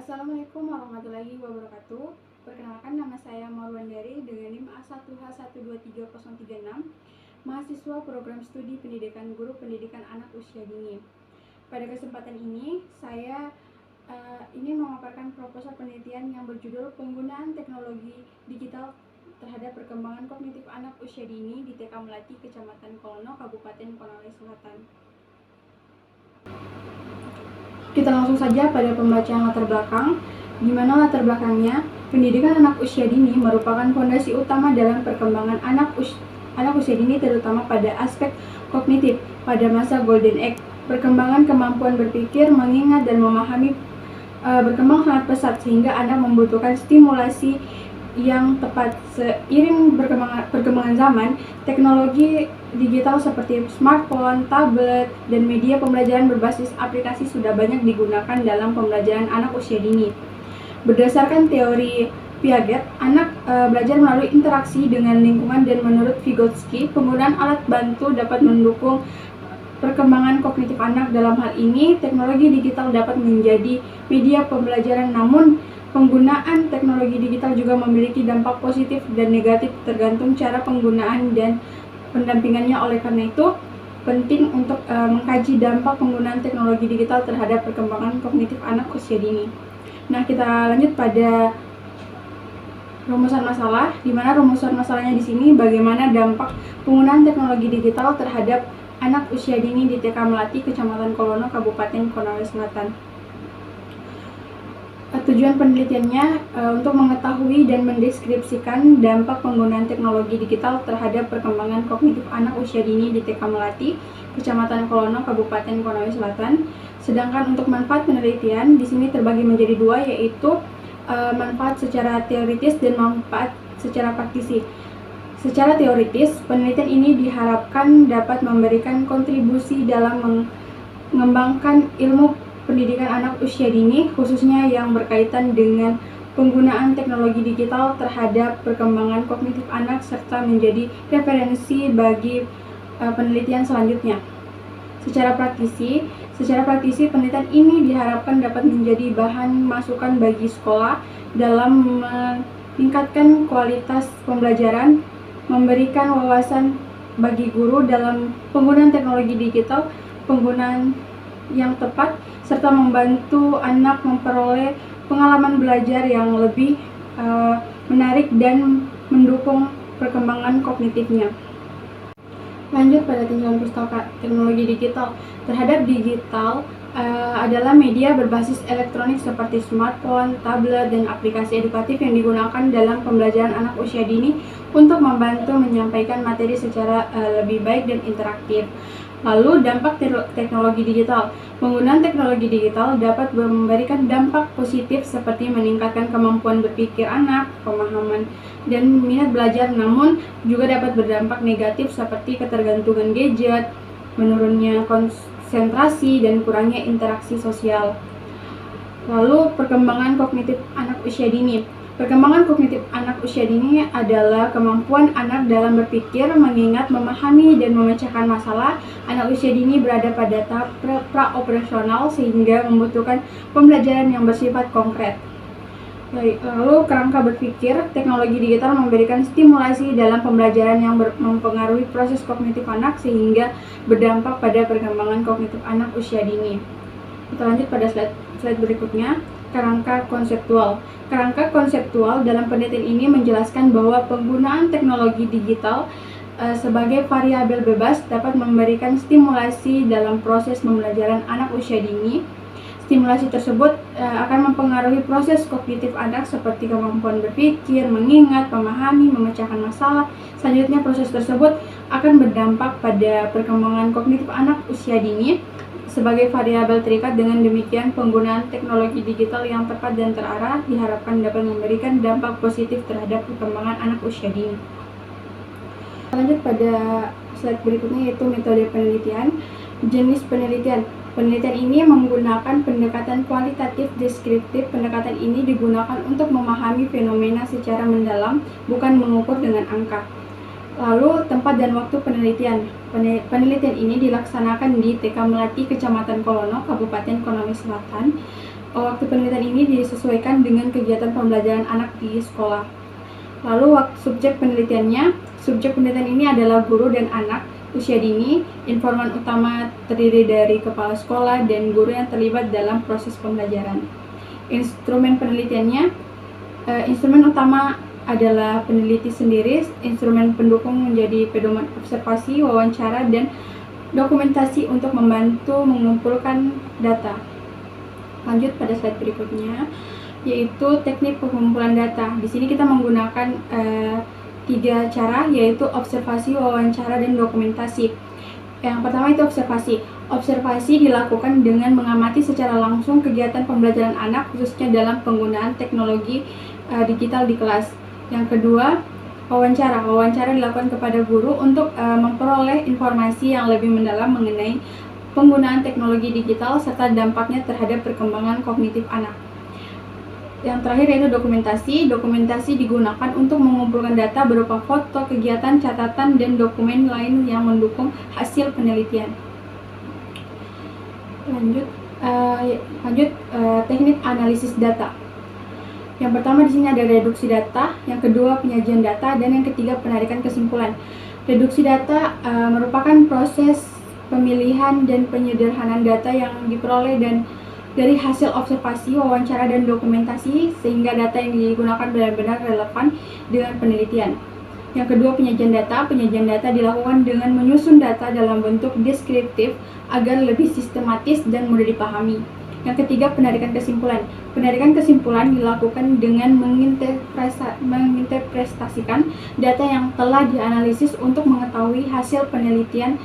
Assalamualaikum warahmatullahi wabarakatuh. Perkenalkan, nama saya Marwandari dengan NIM A1H123036, mahasiswa program studi pendidikan guru pendidikan anak usia dini. Pada kesempatan ini, saya ingin memaparkan proposal penelitian yang berjudul Penggunaan Teknologi Digital terhadap Perkembangan Kognitif Anak Usia Dini di TK Melati, Kecamatan Kolono, Kabupaten Konawe Selatan. Kita langsung saja pada pembacaan latar belakang, di mana latar belakangnya pendidikan anak usia dini merupakan fondasi utama dalam perkembangan anak usia dini, terutama pada aspek kognitif. Pada masa Golden Age, perkembangan kemampuan berpikir, mengingat, dan memahami berkembang sangat pesat sehingga anak membutuhkan stimulasi yang tepat. Seiring perkembangan zaman, teknologi digital seperti smartphone, tablet, dan media pembelajaran berbasis aplikasi sudah banyak digunakan dalam pembelajaran anak usia dini. Berdasarkan teori Piaget, anak belajar melalui interaksi dengan lingkungan, dan menurut Vygotsky, penggunaan alat bantu dapat mendukung perkembangan kognitif anak. Dalam hal ini, teknologi digital dapat menjadi media pembelajaran, namun penggunaan teknologi digital juga memiliki dampak positif dan negatif tergantung cara penggunaan dan pendampingannya. Oleh karena itu, penting untuk mengkaji dampak penggunaan teknologi digital terhadap perkembangan kognitif anak usia dini. Nah, kita lanjut pada rumusan masalah, di mana rumusan masalahnya di sini bagaimana dampak penggunaan teknologi digital terhadap anak usia dini di TK Melati, Kecamatan Kolono, Kabupaten Konawe Selatan. Tujuan penelitiannya untuk mengetahui dan mendeskripsikan dampak penggunaan teknologi digital terhadap perkembangan kognitif anak usia dini di TK Melati, Kecamatan Kolono, Kabupaten Konawe Selatan. Sedangkan untuk manfaat penelitian di sini terbagi menjadi dua, yaitu manfaat secara teoritis dan manfaat secara praktisi. Secara teoritis, penelitian ini diharapkan dapat memberikan kontribusi dalam mengembangkan ilmu pendidikan anak usia dini, khususnya yang berkaitan dengan penggunaan teknologi digital terhadap perkembangan kognitif anak, serta menjadi referensi bagi penelitian selanjutnya. Secara praktisi, penelitian ini diharapkan dapat menjadi bahan masukan bagi sekolah dalam meningkatkan kualitas pembelajaran, memberikan wawasan bagi guru dalam penggunaan teknologi digital, penggunaan yang tepat, serta membantu anak memperoleh pengalaman belajar yang lebih menarik dan mendukung perkembangan kognitifnya. Lanjut pada tinjauan pustaka teknologi digital. Terhadap digital adalah media berbasis elektronik seperti smartphone, tablet, dan aplikasi edukatif yang digunakan dalam pembelajaran anak usia dini untuk membantu menyampaikan materi secara lebih baik dan interaktif. Lalu, dampak teknologi digital. Penggunaan teknologi digital dapat memberikan dampak positif seperti meningkatkan kemampuan berpikir anak, pemahaman, dan minat belajar, namun juga dapat berdampak negatif seperti ketergantungan gadget, menurunnya konsentrasi, dan kurangnya interaksi sosial. Lalu, perkembangan kognitif anak usia dini. Perkembangan kognitif anak usia dini adalah kemampuan anak dalam berpikir, mengingat, memahami, dan memecahkan masalah. Anak usia dini berada pada tahap pra-operasional sehingga membutuhkan pembelajaran yang bersifat konkret. Lalu, kerangka berpikir. Teknologi digital memberikan stimulasi dalam pembelajaran yang mempengaruhi proses kognitif anak sehingga berdampak pada perkembangan kognitif anak usia dini. Kita lanjut pada slide berikutnya. Kerangka konseptual. Kerangka konseptual dalam penelitian ini menjelaskan bahwa penggunaan teknologi digital sebagai variabel bebas dapat memberikan stimulasi dalam proses pembelajaran anak usia dini. Stimulasi tersebut akan mempengaruhi proses kognitif anak seperti kemampuan berpikir, mengingat, memahami, memecahkan masalah. Selanjutnya, proses tersebut akan berdampak pada perkembangan kognitif anak usia dini sebagai variabel terikat. Dengan demikian, penggunaan teknologi digital yang tepat dan terarah diharapkan dapat memberikan dampak positif terhadap perkembangan anak usia dini. Lanjut pada slide berikutnya, yaitu metode penelitian. Jenis penelitian. Penelitian ini menggunakan pendekatan kualitatif deskriptif. Pendekatan ini digunakan untuk memahami fenomena secara mendalam, bukan mengukur dengan angka. Lalu, tempat dan waktu penelitian. Penelitian ini dilaksanakan di TK Melati, Kecamatan Kolono, Kabupaten Konawe Selatan. Waktu penelitian ini disesuaikan dengan kegiatan pembelajaran anak di sekolah. Lalu subjek penelitian ini adalah guru dan anak usia dini. Informan utama terdiri dari kepala sekolah dan guru yang terlibat dalam proses pembelajaran. Instrumen penelitiannya, instrumen utama adalah peneliti sendiri. Instrumen pendukung menjadi pedoman observasi, wawancara, dan dokumentasi untuk membantu mengumpulkan data. Lanjut pada slide berikutnya, yaitu teknik pengumpulan data. Di sini kita menggunakan 3 cara, yaitu observasi, wawancara, dan dokumentasi. Yang pertama itu observasi. Observasi dilakukan dengan mengamati secara langsung kegiatan pembelajaran anak, khususnya dalam penggunaan teknologi digital di kelas. Yang kedua, wawancara. Wawancara dilakukan kepada guru untuk memperoleh informasi yang lebih mendalam mengenai penggunaan teknologi digital serta dampaknya terhadap perkembangan kognitif anak. Yang terakhir yaitu dokumentasi. Dokumentasi digunakan untuk mengumpulkan data berupa foto, kegiatan, catatan, dan dokumen lain yang mendukung hasil penelitian. Lanjut teknik analisis data. Yang pertama di sini ada reduksi data, yang kedua penyajian data, dan yang ketiga penarikan kesimpulan. Reduksi data merupakan proses pemilihan dan penyederhanaan data yang diperoleh dan dari hasil observasi, wawancara, dan dokumentasi sehingga data yang digunakan benar-benar relevan dengan penelitian. Yang kedua penyajian data. Penyajian data dilakukan dengan menyusun data dalam bentuk deskriptif agar lebih sistematis dan mudah dipahami. Yang ketiga penarikan kesimpulan. Penarikan kesimpulan dilakukan dengan menginterpretasikan data yang telah dianalisis untuk mengetahui hasil penelitian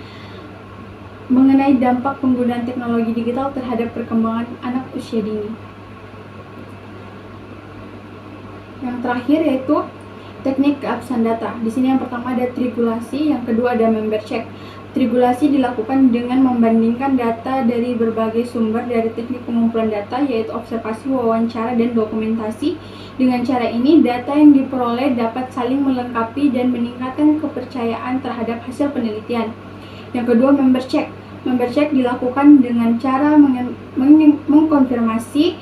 mengenai dampak penggunaan teknologi digital terhadap perkembangan anak usia dini. Yang terakhir yaitu teknik keabsahan data. Di sini yang pertama ada tribulasi, yang kedua ada member check. Tribulasi dilakukan dengan membandingkan data dari berbagai sumber dari teknik pengumpulan data, yaitu observasi, wawancara, dan dokumentasi. Dengan cara ini, data yang diperoleh dapat saling melengkapi dan meningkatkan kepercayaan terhadap hasil penelitian. Yang kedua, member check. Member check dilakukan dengan cara mengkonfirmasi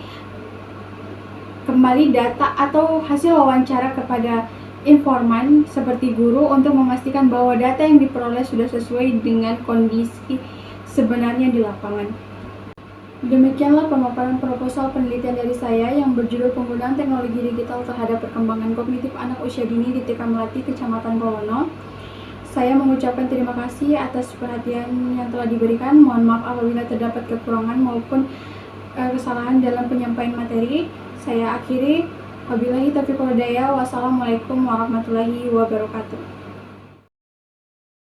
kembali data atau hasil wawancara kepada informan seperti guru untuk memastikan bahwa data yang diperoleh sudah sesuai dengan kondisi sebenarnya di lapangan. Demikianlah pemaparan proposal penelitian dari saya yang berjudul penggunaan teknologi digital terhadap perkembangan kognitif anak usia dini di TK Melati, Kecamatan Polono. Saya mengucapkan terima kasih atas perhatian yang telah diberikan. Mohon maaf apabila terdapat kekurangan maupun kesalahan dalam penyampaian materi. Saya akhiri. Wabillahi taufiq wal hidayah. Wassalamualaikum warahmatullahi wabarakatuh.